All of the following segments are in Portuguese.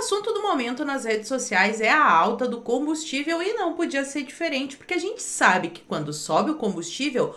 assunto do momento nas redes sociais é a alta do combustível e não podia ser diferente, porque a gente sabe que quando sobe o combustível,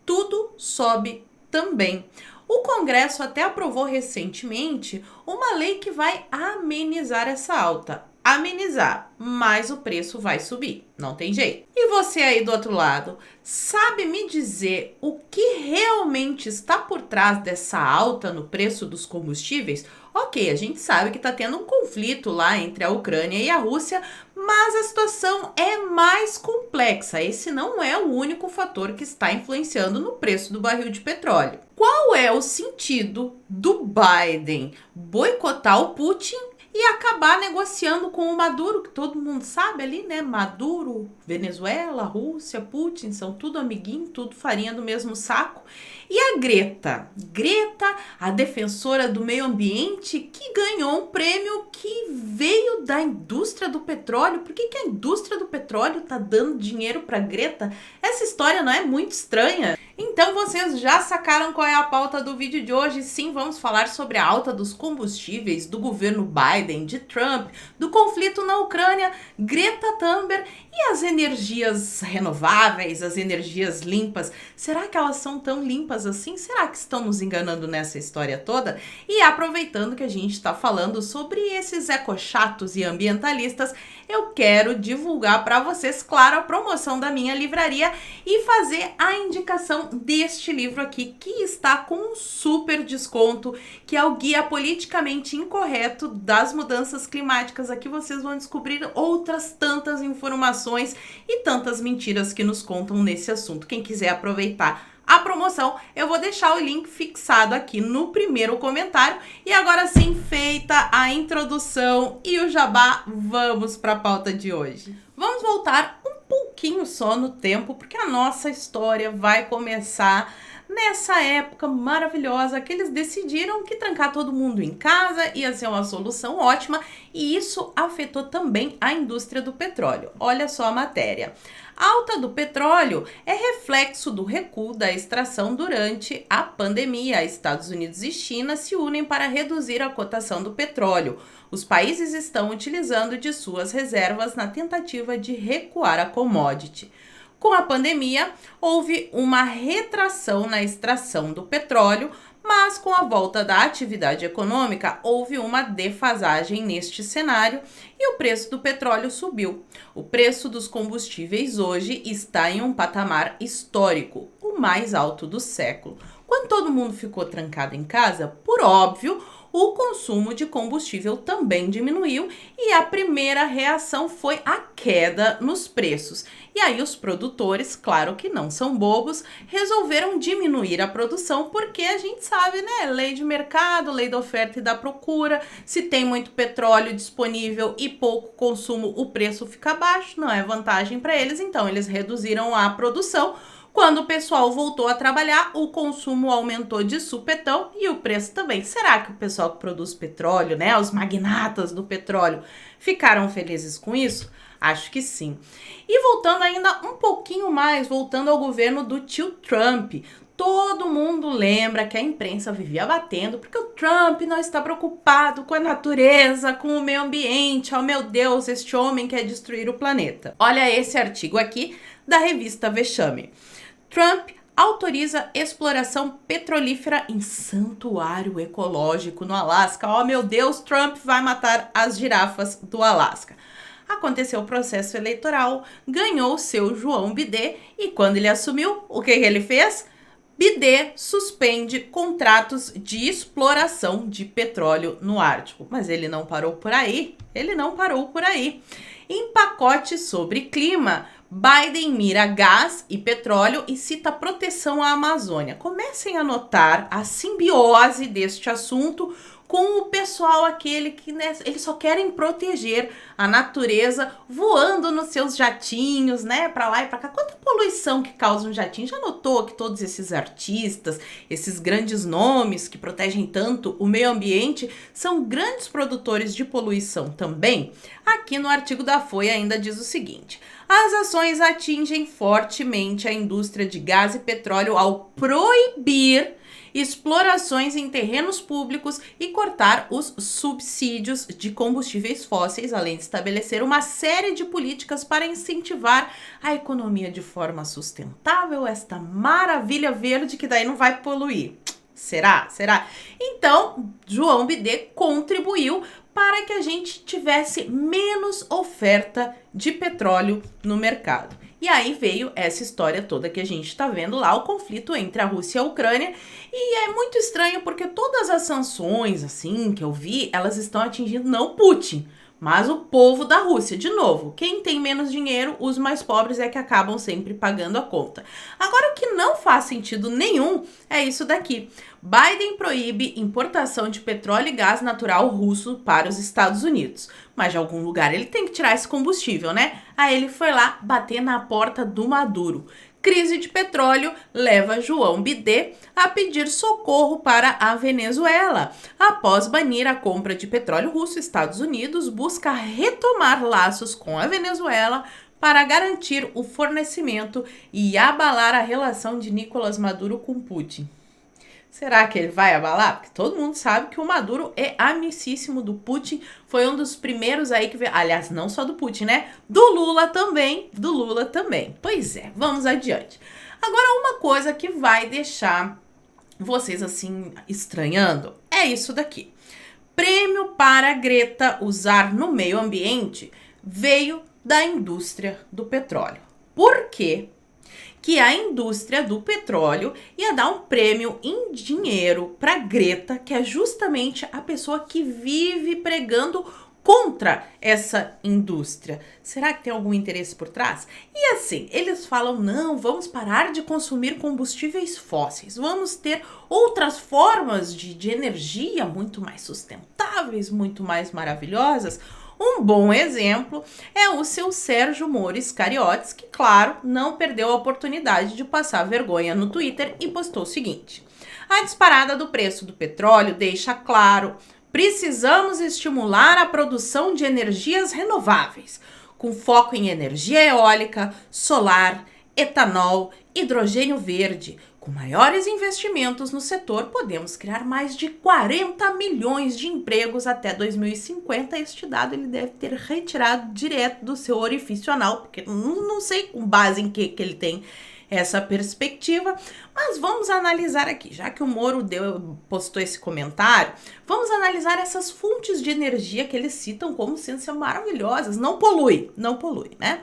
tudo sobe também. O Congresso até aprovou recentemente uma lei que vai amenizar essa alta. Amenizar, mas o preço vai subir, não tem jeito. E você aí do outro lado, sabe me dizer o que realmente está por trás dessa alta no preço dos combustíveis? Ok, a gente sabe que está tendo um conflito lá entre a Ucrânia e a Rússia, mas a situação é mais complexa. Esse não é o único fator que está influenciando no preço do barril de petróleo. Qual é o sentido do Biden boicotar o Putin e acabar negociando com o Maduro, que todo mundo sabe ali, né? Maduro, Venezuela, Rússia, Putin, são tudo amiguinho, tudo farinha do mesmo saco. E a Greta? Greta, a defensora do meio ambiente, que ganhou um prêmio que veio da indústria do petróleo. Por que a indústria do petróleo tá dando dinheiro para Greta? Essa história não é muito estranha? Então vocês já sacaram qual é a pauta do vídeo de hoje? Sim, vamos falar sobre a alta dos combustíveis, do governo Biden, de Trump, do conflito na Ucrânia, Greta Thunberg e as energias renováveis, as energias limpas. Será que elas são tão limpas assim? Será que estão nos enganando nessa história toda? E aproveitando que a gente está falando sobre esses ecochatos e ambientalistas, eu quero divulgar para vocês, claro, a promoção da minha livraria e fazer a indicação deste livro aqui, que está com um super desconto, que é o Guia Politicamente Incorreto das Mudanças Climáticas. Aqui vocês vão descobrir outras tantas informações e tantas mentiras que nos contam nesse assunto. Quem quiser aproveitar a promoção, eu vou deixar o link fixado aqui no primeiro comentário. E agora sim, feita a introdução e o jabá, vamos para a pauta de hoje. Vamos voltar um pouquinho só no tempo, porque a nossa história vai começar nessa época maravilhosa que eles decidiram que trancar todo mundo em casa ia ser uma solução ótima, e isso afetou também a indústria do petróleo. Olha só a matéria. A alta do petróleo é reflexo do recuo da extração durante a pandemia. Estados Unidos e China se unem para reduzir a cotação do petróleo. Os países estão utilizando de suas reservas na tentativa de recuar a commodity. Com a pandemia, houve uma retração na extração do petróleo, mas com a volta da atividade econômica, houve uma defasagem neste cenário e o preço do petróleo subiu. O preço dos combustíveis hoje está em um patamar histórico, o mais alto do século. Quando todo mundo ficou trancado em casa, por óbvio, o consumo de combustível também diminuiu e a primeira reação foi a queda nos preços. E aí os produtores, claro que não são bobos, resolveram diminuir a produção, porque a gente sabe, né? Lei de mercado, lei da oferta e da procura. Se tem muito petróleo disponível e pouco consumo, o preço fica baixo, não é vantagem para eles, então eles reduziram a produção. Quando o pessoal voltou a trabalhar, o consumo aumentou de supetão e o preço também. Será que o pessoal que produz petróleo, né, os magnatas do petróleo, ficaram felizes com isso? Acho que sim. E voltando ainda um pouquinho mais, voltando ao governo do tio Trump, todo mundo lembra que a imprensa vivia batendo porque o Trump não está preocupado com a natureza, com o meio ambiente. Oh meu Deus, este homem quer destruir o planeta. Olha esse artigo aqui da revista Vexame. Trump autoriza exploração petrolífera em santuário ecológico no Alasca. Oh meu Deus, Trump vai matar as girafas do Alasca. Aconteceu o processo eleitoral, ganhou seu João Bidê e quando ele assumiu, o que ele fez? Bidê suspende contratos de exploração de petróleo no Ártico. Mas ele não parou por aí, Em pacote sobre clima, Biden mira gás e petróleo e cita proteção à Amazônia. Comecem a notar a simbiose deste assunto com o pessoal aquele que, né, eles só querem proteger a natureza voando nos seus jatinhos, né, para lá e para cá. Quanta poluição que causa um jatinho. Já notou que todos esses artistas, esses grandes nomes que protegem tanto o meio ambiente, são grandes produtores de poluição também? Aqui no artigo da Folha ainda diz o seguinte: as ações atingem fortemente a indústria de gás e petróleo ao proibir explorações em terrenos públicos e cortar os subsídios de combustíveis fósseis, além de estabelecer uma série de políticas para incentivar a economia de forma sustentável, esta maravilha verde que daí não vai poluir. Será? Será? Então, João Bidet contribuiu para que a gente tivesse menos oferta de petróleo no mercado. E aí veio essa história toda que a gente está vendo lá, o conflito entre a Rússia e a Ucrânia. E é muito estranho porque todas as sanções, assim, que eu vi, elas estão atingindo não Putin, mas o povo da Rússia. De novo, quem tem menos dinheiro, os mais pobres é que acabam sempre pagando a conta. Agora, o que não faz sentido nenhum é isso daqui. Biden proíbe importação de petróleo e gás natural russo para os Estados Unidos. Mas de algum lugar ele tem que tirar esse combustível, né? Aí ele foi lá bater na porta do Maduro. Crise de petróleo leva João Bidet a pedir socorro para a Venezuela. Após banir a compra de petróleo russo, Estados Unidos busca retomar laços com a Venezuela para garantir o fornecimento e abalar a relação de Nicolás Maduro com Putin. Será que ele vai abalar? Porque todo mundo sabe que o Maduro é amicíssimo do Putin. Foi um dos primeiros aí que veio. Aliás, não só do Putin, né? Do Lula também. Do Lula também. Pois é, vamos adiante. Agora, uma coisa que vai deixar vocês assim estranhando é isso daqui. Prêmio para Greta usar no meio ambiente veio da indústria do petróleo. Por quê? Que a indústria do petróleo ia dar um prêmio em dinheiro para Greta, que é justamente a pessoa que vive pregando contra essa indústria. Será que tem algum interesse por trás? E assim, eles falam, não, vamos parar de consumir combustíveis fósseis, vamos ter outras formas de energia muito mais sustentáveis, muito mais maravilhosas. Um bom exemplo é o seu Sérgio Moro Iscariotes, que, claro, não perdeu a oportunidade de passar vergonha no Twitter e postou o seguinte: a disparada do preço do petróleo deixa claro, precisamos estimular a produção de energias renováveis, com foco em energia eólica, solar, etanol, hidrogênio verde. Com maiores investimentos no setor, podemos criar mais de 40 milhões de empregos até 2050. Este dado ele deve ter retirado direto do seu orifício anal, porque não sei com base em que ele tem essa perspectiva, mas vamos analisar aqui, já que o Moro postou esse comentário, vamos analisar essas fontes de energia que eles citam como sendo maravilhosas. Não polui, né?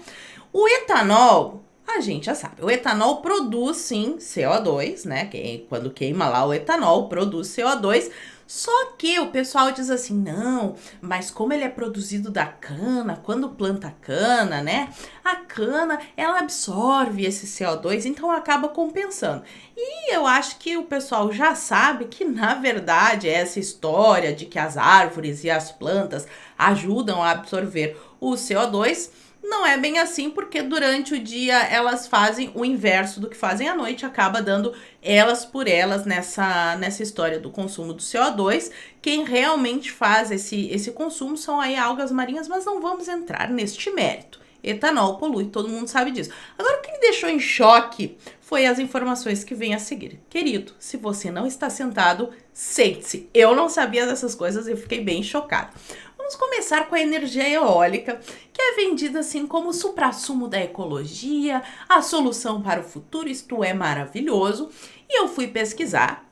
O etanol, a gente já sabe, o etanol produz sim CO2, né? Quando queima lá o etanol, produz CO2. Só que o pessoal diz assim, não, mas como ele é produzido da cana, quando planta cana, né? A cana, ela absorve esse CO2, então acaba compensando. E eu acho que o pessoal já sabe que, na verdade, essa história de que as árvores e as plantas ajudam a absorver o CO2 não é bem assim, porque durante o dia elas fazem o inverso do que fazem à noite, acaba dando elas por elas nessa história do consumo do CO2. Quem realmente faz esse consumo são aí algas marinhas, mas não vamos entrar neste mérito. Etanol polui, todo mundo sabe disso. Agora, o que me deixou em choque foi as informações que vêm a seguir. Querido, se você não está sentado, sente-se. Eu não sabia dessas coisas e fiquei bem chocada. Vamos começar com a energia eólica, que é vendida assim como o suprassumo da ecologia, a solução para o futuro, isto é maravilhoso. E eu fui pesquisar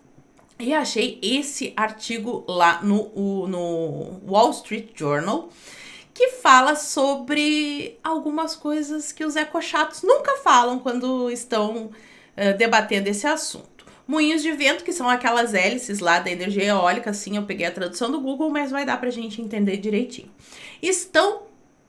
e achei esse artigo lá no Wall Street Journal, que fala sobre algumas coisas que os ecochatos nunca falam quando estão debatendo esse assunto. Moinhos de vento, que são aquelas hélices lá da energia eólica, sim, eu peguei a tradução do Google, mas vai dar pra gente entender direitinho. Estão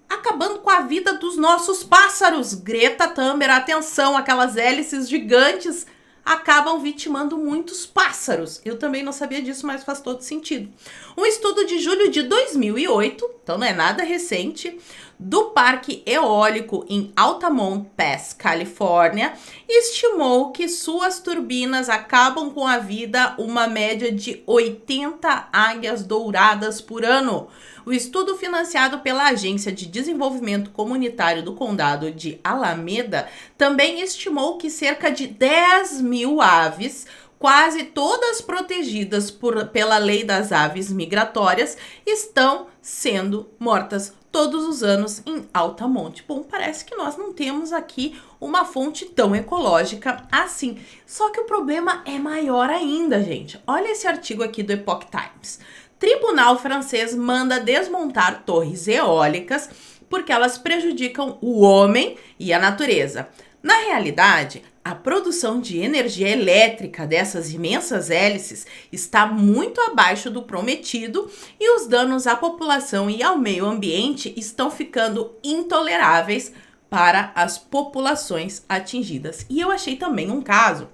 acabando com a vida dos nossos pássaros. Greta Thunberg, atenção, aquelas hélices gigantes acabam vitimando muitos pássaros. Eu também não sabia disso, mas faz todo sentido. Um estudo de julho de 2008, então não é nada recente, do Parque Eólico em Altamont Pass, Califórnia, estimou que suas turbinas acabam com a vida uma média de 80 águias douradas por ano. O estudo, financiado pela Agência de Desenvolvimento Comunitário do Condado de Alameda, também estimou que cerca de 10 mil aves, quase todas protegidas pela lei das aves migratórias, estão sendo mortas todos os anos em alta monte. Bom, parece que nós não temos aqui uma fonte tão ecológica assim. Só que o problema é maior ainda, gente. Olha esse artigo aqui do Epoch Times. Tribunal francês manda desmontar torres eólicas porque elas prejudicam o homem e a natureza. Na realidade, a produção de energia elétrica dessas imensas hélices está muito abaixo do prometido e os danos à população e ao meio ambiente estão ficando intoleráveis para as populações atingidas. E eu achei também um caso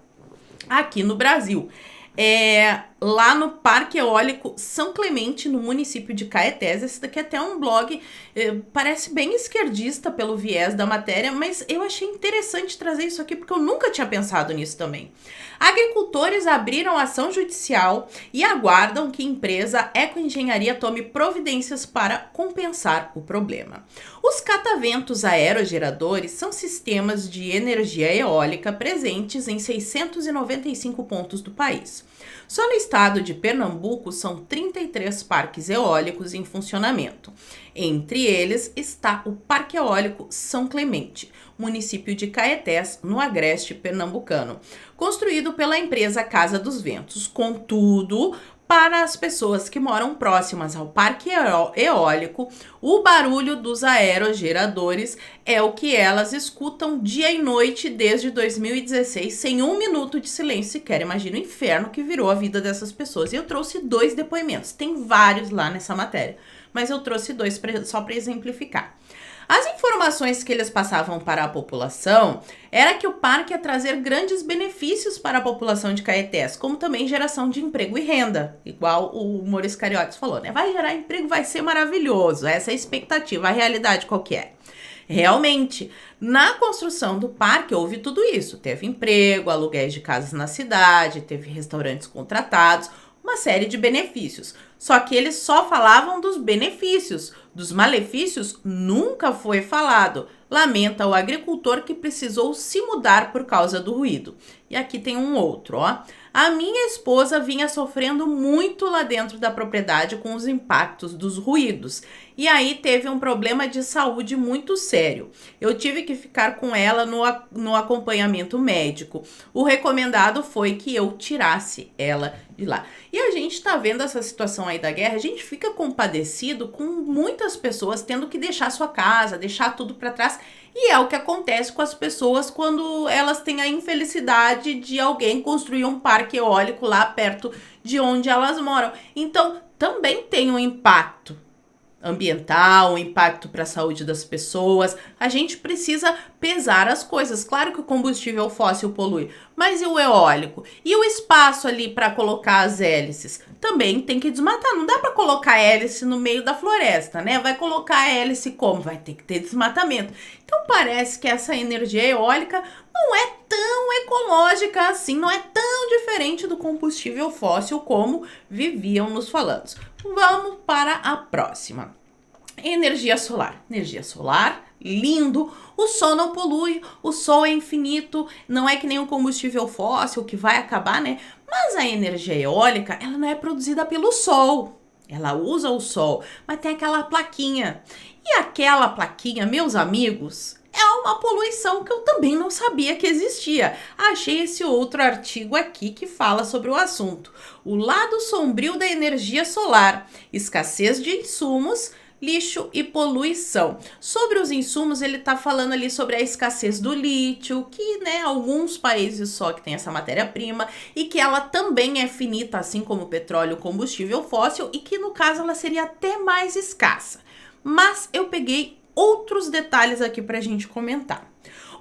aqui no Brasil. Lá no Parque Eólico São Clemente, no município de Caetés. Esse daqui é até um blog, parece bem esquerdista pelo viés da matéria, mas eu achei interessante trazer isso aqui porque eu nunca tinha pensado nisso também. Agricultores abriram ação judicial e aguardam que a empresa Ecoengenharia tome providências para compensar o problema. Os cataventos aerogeradores são sistemas de energia eólica presentes em 695 pontos do país. Só no estado de Pernambuco são 33 parques eólicos em funcionamento. Entre eles está o Parque Eólico São Clemente, município de Caetés, no agreste pernambucano, construído pela empresa Casa dos Ventos. Contudo, para as pessoas que moram próximas ao parque eólico, o barulho dos aerogeradores é o que elas escutam dia e noite desde 2016, sem um minuto de silêncio sequer. Imagina o inferno que virou a vida dessas pessoas. E eu trouxe 2 depoimentos, tem vários lá nessa matéria, mas eu trouxe 2 só para exemplificar. As informações que eles passavam para a população era que o parque ia trazer grandes benefícios para a população de Caetés, como também geração de emprego e renda, igual o Maurício Cariotes falou, né? Vai gerar emprego, vai ser maravilhoso, essa é a expectativa, a realidade qual que é? Realmente, na construção do parque houve tudo isso, teve emprego, aluguéis de casas na cidade, teve restaurantes contratados, uma série de benefícios. Só que eles só falavam dos benefícios, dos malefícios nunca foi falado. Lamenta o agricultor que precisou se mudar por causa do ruído. E aqui tem um outro, ó. A minha esposa vinha sofrendo muito lá dentro da propriedade com os impactos dos ruídos. E aí teve um problema de saúde muito sério. Eu tive que ficar com ela no acompanhamento médico. O recomendado foi que eu tirasse ela de lá. E a gente tá vendo essa situação aí da guerra, a gente fica compadecido com muitas pessoas tendo que deixar sua casa, deixar tudo para trás. E é o que acontece com as pessoas quando elas têm a infelicidade de alguém construir um parque eólico lá perto de onde elas moram. Então, também tem um impacto ambiental, um impacto para a saúde das pessoas. A gente precisa pesar as coisas. Claro que o combustível fóssil polui, mas e o eólico? E o espaço ali para colocar as hélices? Também tem que desmatar. Não dá para colocar hélice no meio da floresta, né? Vai colocar hélice como? Vai ter que ter desmatamento. Então parece que essa energia eólica não é tão ecológica assim, não é tão diferente do combustível fóssil como viviam nos falando. Vamos para a próxima. Energia solar. Energia solar, lindo. O sol não polui, o sol é infinito, não é que nem o combustível fóssil que vai acabar, né? Mas a energia eólica, ela não é produzida pelo sol. Ela usa o sol, mas tem aquela plaquinha. E aquela plaquinha, meus amigos, é uma poluição que eu também não sabia que existia. Achei esse outro artigo aqui que fala sobre o assunto. O lado sombrio da energia solar, escassez de insumos, lixo e poluição. Sobre os insumos, ele está falando ali sobre a escassez do lítio, que, né, alguns países só que tem essa matéria-prima, e que ela também é finita, assim como o petróleo, combustível fóssil, e que no caso ela seria até mais escassa. Mas eu peguei outros detalhes aqui para a gente comentar.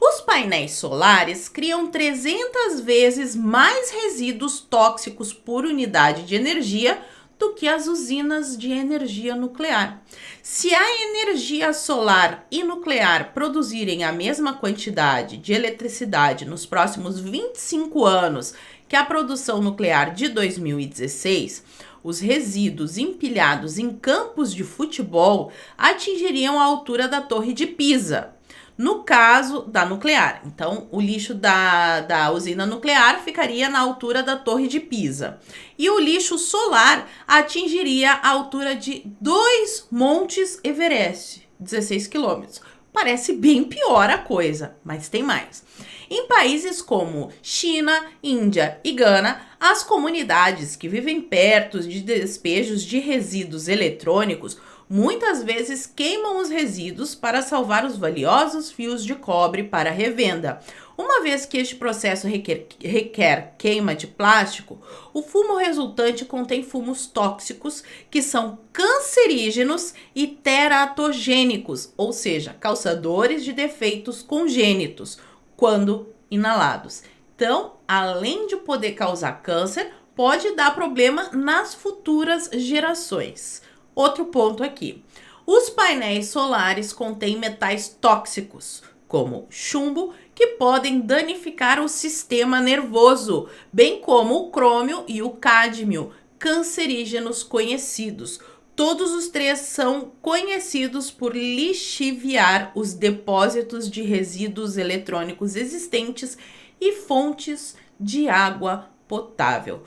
Os painéis solares criam 300 vezes mais resíduos tóxicos por unidade de energia do que as usinas de energia nuclear. Se a energia solar e nuclear produzirem a mesma quantidade de eletricidade nos próximos 25 anos que a produção nuclear de 2016, os resíduos empilhados em campos de futebol atingiriam a altura da Torre de Pisa. no caso da nuclear. Então, o lixo da usina nuclear ficaria na altura da Torre de Pisa. E o lixo solar atingiria a altura de 2 Montes Everest, 16 quilômetros. Parece bem pior a coisa, mas tem mais. Em países como China, Índia e Gana, as comunidades que vivem perto de despejos de resíduos eletrônicos muitas vezes queimam os resíduos para salvar os valiosos fios de cobre para revenda. Uma vez que este processo requer queima de plástico, o fumo resultante contém fumos tóxicos que são cancerígenos e teratogênicos, ou seja, causadores de defeitos congênitos, quando inalados. Então, além de poder causar câncer, pode dar problema nas futuras gerações. Outro ponto aqui. Os painéis solares contêm metais tóxicos, como chumbo, que podem danificar o sistema nervoso, bem como o crômio e o cádmio, cancerígenos conhecidos. Todos os três são conhecidos por lixiviar os depósitos de resíduos eletrônicos existentes e fontes de água potável.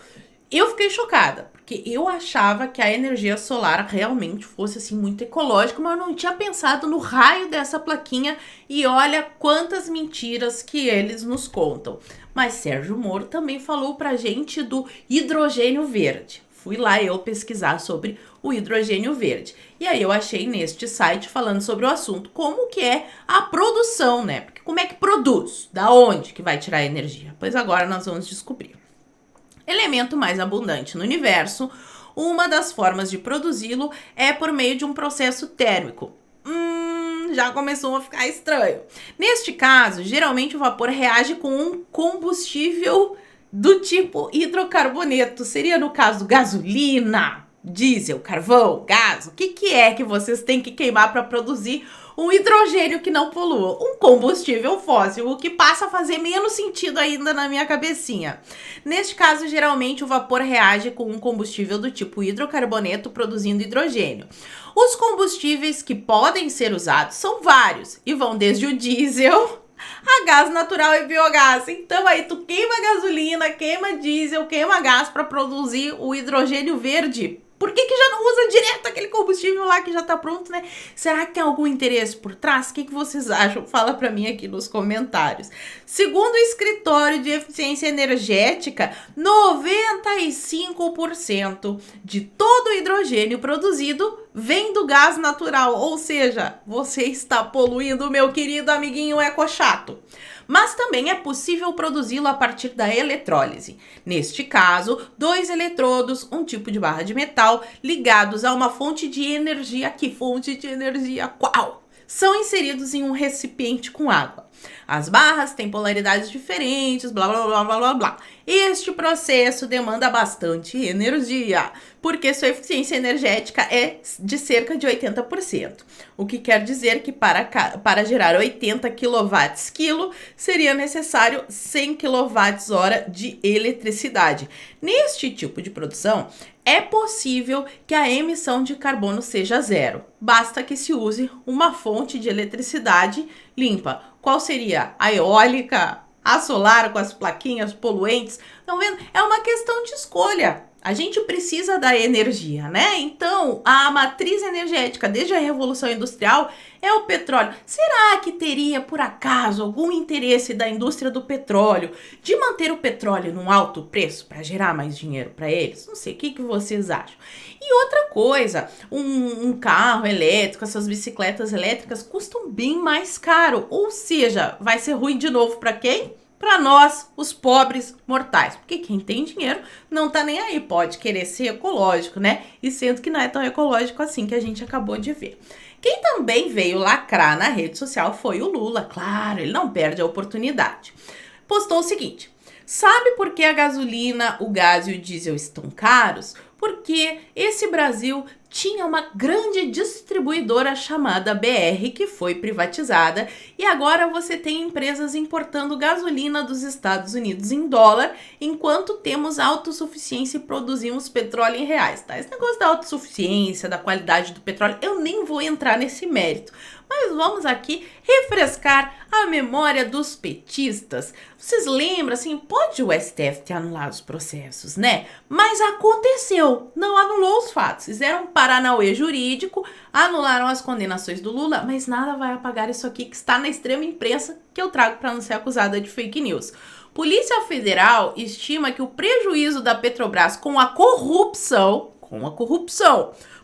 Eu fiquei chocada, porque eu achava que a energia solar realmente fosse assim muito ecológica, mas eu não tinha pensado no raio dessa plaquinha e olha quantas mentiras que eles nos contam. Mas Sérgio Moro também falou pra gente do hidrogênio verde. Fui lá eu pesquisar sobre o hidrogênio verde. E aí eu achei neste site falando sobre o assunto, como que é a produção, né? Porque como é que produz? Da onde que vai tirar a energia? Pois agora nós vamos descobrir. Elemento mais abundante no universo, uma das formas de produzi-lo é por meio de um processo térmico. Já começou a ficar estranho. Neste caso, geralmente o vapor reage com um combustível do tipo hidrocarboneto. Seria no caso gasolina, diesel, carvão, gás. O que é que vocês têm que queimar para produzir um hidrogênio que não polua? Um combustível fóssil, o que passa a fazer menos sentido ainda na minha cabecinha. Neste caso, geralmente o vapor reage com um combustível do tipo hidrocarboneto produzindo hidrogênio. Os combustíveis que podem ser usados são vários e vão desde o diesel a gás natural e biogás. Então aí tu queima gasolina, queima diesel, queima gás para produzir o hidrogênio verde. Por que já não usa direto aquele combustível lá que já tá pronto, né? Será que tem algum interesse por trás? O que vocês acham? Fala pra mim aqui nos comentários. Segundo o Escritório de Eficiência Energética, 95% de todo o hidrogênio produzido vem do gás natural. Ou seja, você está poluindo, meu querido amiguinho ecochato. Mas também é possível produzi-lo a partir da eletrólise. Neste caso, 2 eletrodos, um tipo de barra de metal, ligados a uma fonte de energia. Que fonte de energia? Qual? São inseridos em um recipiente com água. As barras têm polaridades diferentes, blá blá blá blá blá blá. Este processo demanda bastante energia, porque sua eficiência energética é de cerca de 80%. O que quer dizer que para gerar 80 kWh seria necessário 100 kWh de eletricidade. Neste tipo de produção, é possível que a emissão de carbono seja zero. Basta que se use uma fonte de eletricidade limpa. Qual seria? A eólica? A solar com as plaquinhas poluentes? Estão vendo? É uma questão de escolha. A gente precisa da energia, né? Então, a matriz energética desde a Revolução Industrial é o petróleo. Será que teria, por acaso, algum interesse da indústria do petróleo de manter o petróleo num alto preço para gerar mais dinheiro para eles? Não sei, o que vocês acham? E outra coisa, um carro elétrico, essas bicicletas elétricas custam bem mais caro. Ou seja, vai ser ruim de novo para quem? Para nós, os pobres mortais. Porque quem tem dinheiro não tá nem aí, pode querer ser ecológico, né? E sendo que não é tão ecológico assim que a gente acabou de ver. Quem também veio lacrar na rede social foi o Lula. Claro, ele não perde a oportunidade. Postou o seguinte: sabe por que a gasolina, o gás e o diesel estão caros? Porque esse Brasil tinha uma grande distribuidora chamada BR que foi privatizada e agora você tem empresas importando gasolina dos Estados Unidos em dólar, enquanto temos autossuficiência e produzimos petróleo em reais, tá? Esse negócio da autossuficiência, da qualidade do petróleo, eu nem vou entrar nesse mérito. Mas vamos aqui refrescar a memória dos petistas. Vocês lembram, assim, pode o STF ter anulado os processos, né? Mas aconteceu, não anulou os fatos. Fizeram um paranauê jurídico, anularam as condenações do Lula, mas nada vai apagar isso aqui que está na extrema imprensa que eu trago para não ser acusada de fake news. Polícia Federal estima que o prejuízo da Petrobras com a corrupção,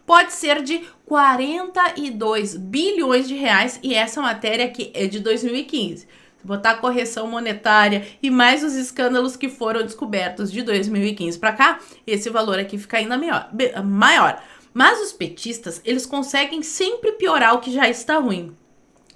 pode ser de 42 bilhões de reais, e essa matéria aqui é de 2015. Se botar a correção monetária e mais os escândalos que foram descobertos de 2015 para cá, esse valor aqui fica ainda maior. Mas os petistas, eles conseguem sempre piorar o que já está ruim.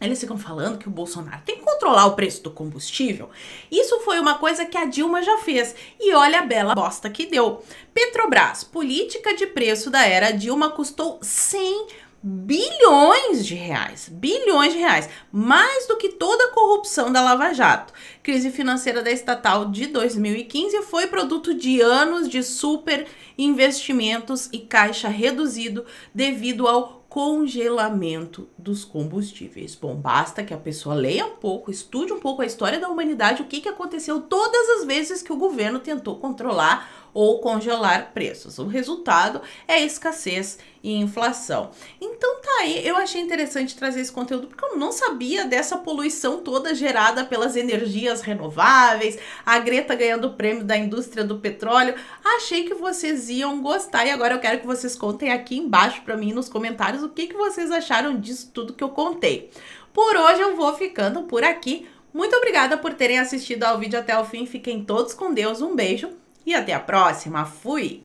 Eles ficam falando que o Bolsonaro tem que controlar o preço do combustível. Isso foi uma coisa que a Dilma já fez. E olha a bela bosta que deu. Petrobras, política de preço da era Dilma, custou 100 bilhões de reais. Bilhões de reais. Mais do que toda a corrupção da Lava Jato. Crise financeira da estatal de 2015 foi produto de anos de super investimentos e caixa reduzido devido ao congelamento dos combustíveis. Bom, basta que a pessoa leia um pouco, estude um pouco a história da humanidade, o que aconteceu todas as vezes que o governo tentou controlar ou congelar preços. O resultado é escassez e inflação. Então tá aí, eu achei interessante trazer esse conteúdo porque eu não sabia dessa poluição toda gerada pelas energias renováveis, a Greta ganhando o prêmio da indústria do petróleo. Achei que vocês iam gostar e agora eu quero que vocês contem aqui embaixo para mim nos comentários o que vocês acharam disso tudo que eu contei. Por hoje eu vou ficando por aqui. Muito obrigada por terem assistido ao vídeo até o fim. Fiquem todos com Deus, um beijo e até a próxima. Fui!